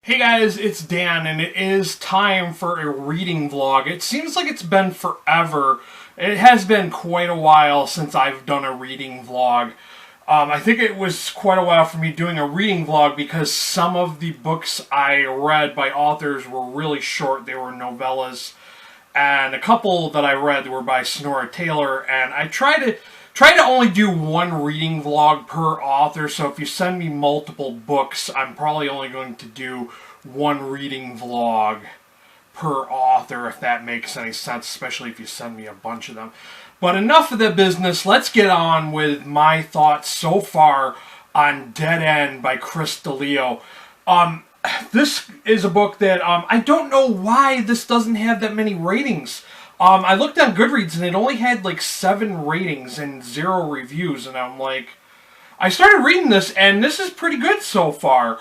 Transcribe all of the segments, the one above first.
Hey guys, it's Dan, and it is time for a reading vlog. It seems like it's been forever. It has been quite a while since I've done a reading vlog. I think it was quite a while for me doing a reading vlog because some of the books I read by authors were really short. They were novellas, and a couple that I read were by Sonora Taylor, and I try to only do one reading vlog per author, so if you send me multiple books, I'm probably only going to do one reading vlog per author, if that makes any sense, especially if you send me a bunch of them. But enough of the business, let's get on with my thoughts so far on Dead End by Chris Dileo. This is a book that I don't know why this doesn't have that many ratings. I looked on Goodreads and it only had like 7 ratings and 0 reviews, and I'm like, I started reading this and this is pretty good so far.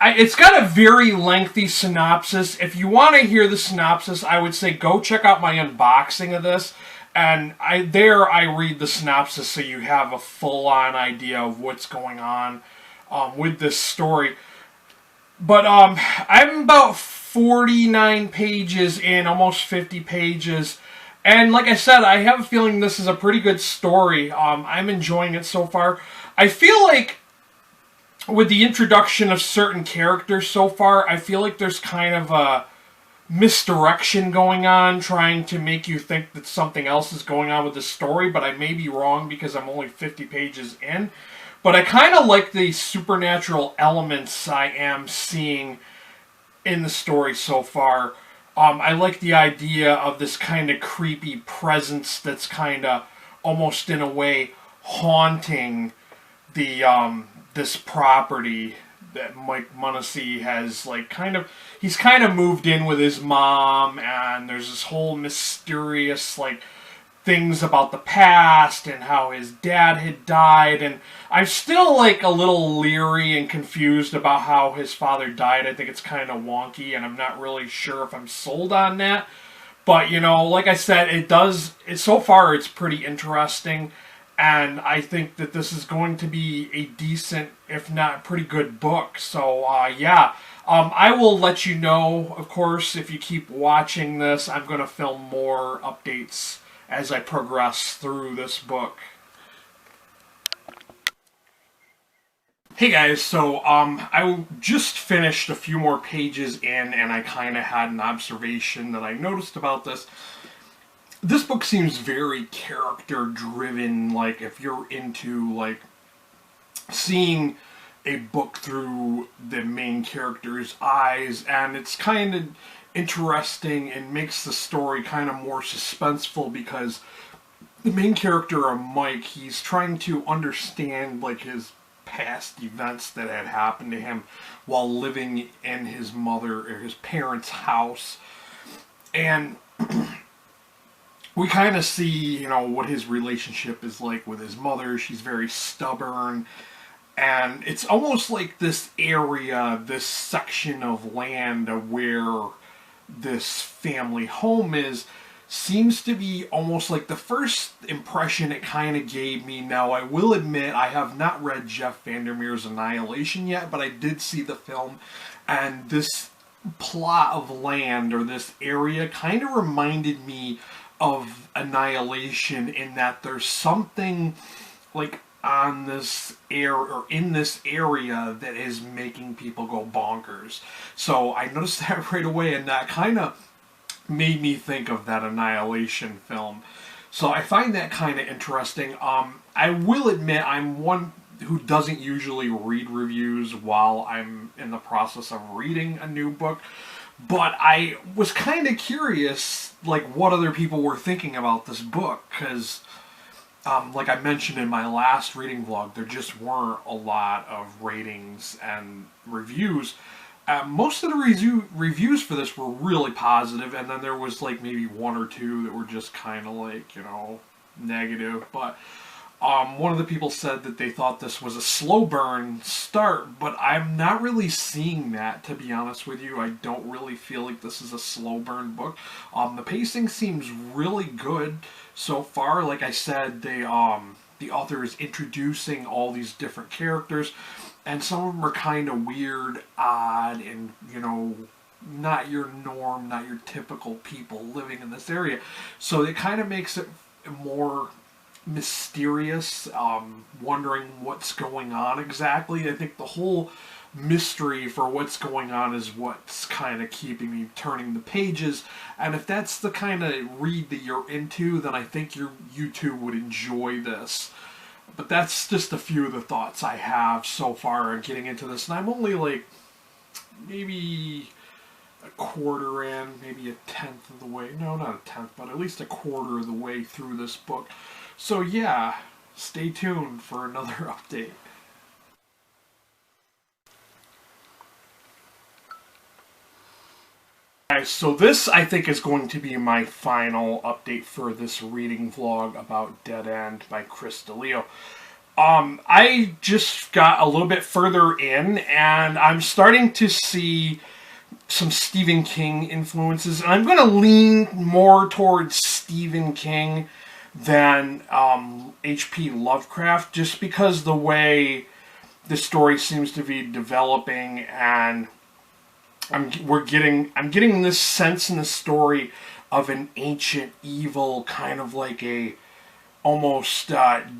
It's got a very lengthy synopsis. If you want to hear the synopsis, I would say go check out my unboxing of this, and I read the synopsis so you have a full-on idea of what's going on with this story. But I'm about 49 pages in, almost 50 pages. And like I said, I have a feeling this is a pretty good story. I'm enjoying it so far. I feel like with the introduction of certain characters so far, I feel like there's kind of a misdirection going on, trying to make you think that something else is going on with the story, but I may be wrong because I'm only 50 pages in. But I kind of like the supernatural elements I am seeing in the story so far. I like the idea of this kind of creepy presence that's kind of almost in a way haunting the this property that Mike Munnessy has, like, he's kind of moved in with his mom, and there's this whole mysterious, like, things about the past and how his dad had died, and I'm still, like, a little leery and confused about how his father died. I think it's kind of wonky, and I'm not really sure if I'm sold on that. But, you know, like I said, so far it's pretty interesting, and I think that this is going to be a decent, if not pretty good book. So, yeah. I will let you know, of course, if you keep watching this. I'm going to film more updates as I progress through this book. Hey guys, so I just finished a few more pages in, and I kind of had an observation that I noticed about this. This book seems very character-driven, like if you're into, like, seeing a book through the main character's eyes, and it's kind of interesting and makes the story kind of more suspenseful because the main character, Mike, he's trying to understand, like, his past events that had happened to him while living in his parents' house. And we kind of see, you know, what his relationship is like with his mother. She's very stubborn. And it's almost like this area, this section of land where this family home is, seems to be almost like the first impression it kind of gave me. Now, I will admit, I have not read Jeff Vandermeer's Annihilation yet, but I did see the film, and this plot of land, or this area, kind of reminded me of Annihilation in that there's something, like, on this in this area that is making people go bonkers. So I noticed that right away, and that kind of made me think of that Annihilation film. So I find that kind of interesting. I will admit I'm one who doesn't usually read reviews while I'm in the process of reading a new book, but I was kind of curious, like, what other people were thinking about this book, because like I mentioned in my last reading vlog, there just weren't a lot of ratings and reviews. Most of the reviews for this were really positive, and then there was like maybe 1 or 2 that were just kind of like, you know, negative. But one of the people said that they thought this was a slow burn start, but I'm not really seeing that, to be honest with you. I don't really feel like this is a slow burn book. The pacing seems really good so far. Like I said, the author is introducing all these different characters. and some of them are kind of weird, odd, and, you know, not your norm, not your typical people living in this area. So it kind of makes it more mysterious, wondering what's going on exactly. I think the whole mystery for what's going on is what's kind of keeping me turning the pages. And if that's the kind of read that you're into, then I think you too would enjoy this. But that's just a few of the thoughts I have so far getting into this. And I'm only like maybe a quarter in, maybe a tenth of the way. No, not a tenth, but at least a quarter of the way through this book. So yeah, stay tuned for another update. Guys, so this I think is going to be my final update for this reading vlog about Dead End by Chris Dileo. I just got a little bit further in, and I'm starting to see some Stephen King influences. And I'm going to lean more towards Stephen King than H.P. Lovecraft, just because the way the story seems to be developing, and I'm getting this sense in the story of an ancient evil, kind of like a almost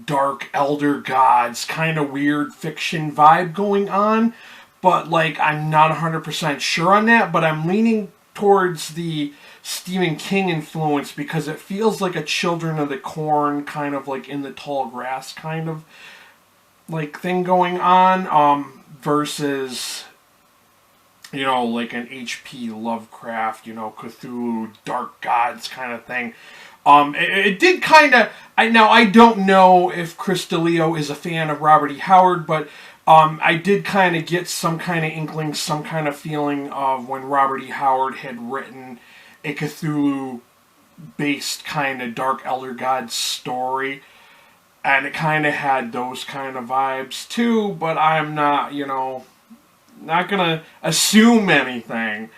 dark elder gods kind of weird fiction vibe going on. But like, I'm not 100% sure on that, but I'm leaning towards the Stephen King influence because it feels like a Children of the Corn, kind of like In the Tall Grass kind of like thing going on, versus, you know, like an H.P. Lovecraft, you know, Cthulhu, Dark Gods kind of thing. It did kind of... Now, I don't know if Chris Dileo is a fan of Robert E. Howard, but I did kind of get some kind of inkling, some kind of feeling of when Robert E. Howard had written a Cthulhu-based kind of Dark Elder Gods story. And it kind of had those kind of vibes, too, but I'm not, you know, not gonna assume anything.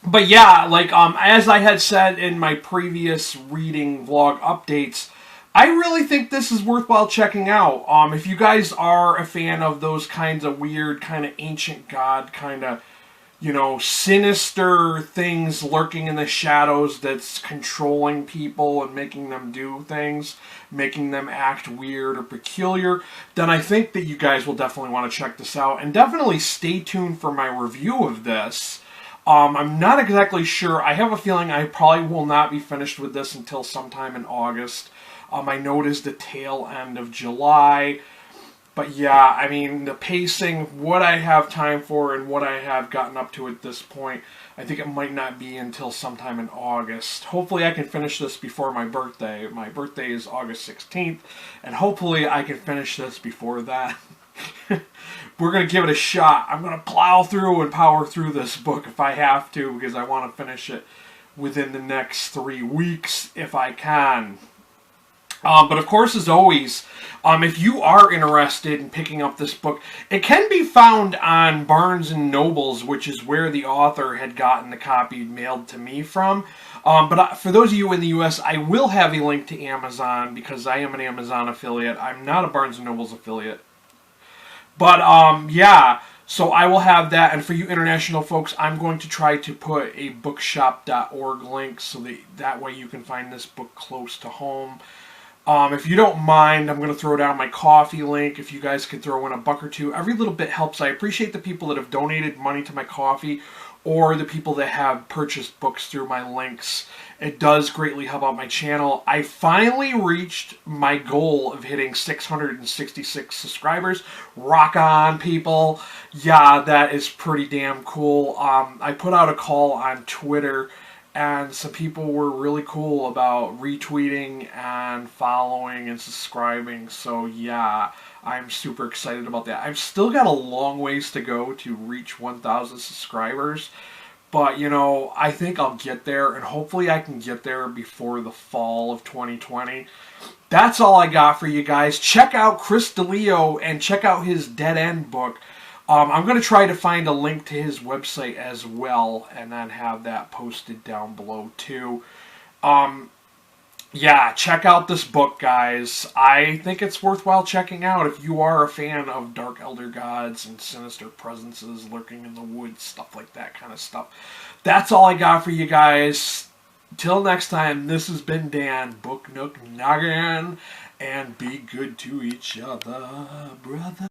But yeah, like, as I had said in my previous reading vlog updates, I really think this is worthwhile checking out. If you guys are a fan of those kinds of weird, kind of ancient god, kind of, you know, sinister things lurking in the shadows that's controlling people and making them do things, making them act weird or peculiar, then I think that you guys will definitely want to check this out. And definitely stay tuned for my review of this. I'm not exactly sure. I have a feeling I probably will not be finished with this until sometime in August. I know it is the tail end of July. But yeah, I mean, the pacing, what I have time for and what I have gotten up to at this point, I think it might not be until sometime in August. Hopefully I can finish this before my birthday. My birthday is August 16th, and hopefully I can finish this before that. We're going to give it a shot. I'm going to plow through and power through this book if I have to, because I want to finish it within the next 3 weeks if I can. But of course, as always, if you are interested in picking up this book, it can be found on Barnes & Nobles, which is where the author had gotten the copy mailed to me from. But for those of you in the U.S., I will have a link to Amazon, because I am an Amazon affiliate. I'm not a Barnes & Nobles affiliate. But, yeah, so I will have that. And for you international folks, I'm going to try to put a bookshop.org link so that way you can find this book close to home. If you don't mind, I'm going to throw down my coffee link. If you guys could throw in a buck or two, every little bit helps. I appreciate the people that have donated money to my coffee, or the people that have purchased books through my links. It does greatly help out my channel. I finally reached my goal of hitting 666 subscribers. Rock on, people. Yeah, that is pretty damn cool. I put out a call on Twitter, and some people were really cool about retweeting and following and subscribing. So yeah, I'm super excited about that. I've still got a long ways to go to reach 1,000 subscribers. But, you know, I think I'll get there, and hopefully I can get there before the fall of 2020. That's all I got for you guys. Check out Chris Dileo and check out his Dead End book. I'm going to try to find a link to his website as well, and then have that posted down below too. Yeah, check out this book, guys. I think it's worthwhile checking out if you are a fan of dark elder gods and sinister presences lurking in the woods, stuff like that kind of stuff. That's all I got for you guys. Till next time, this has been Dan, Book Nook Noggin, and be good to each other, brother.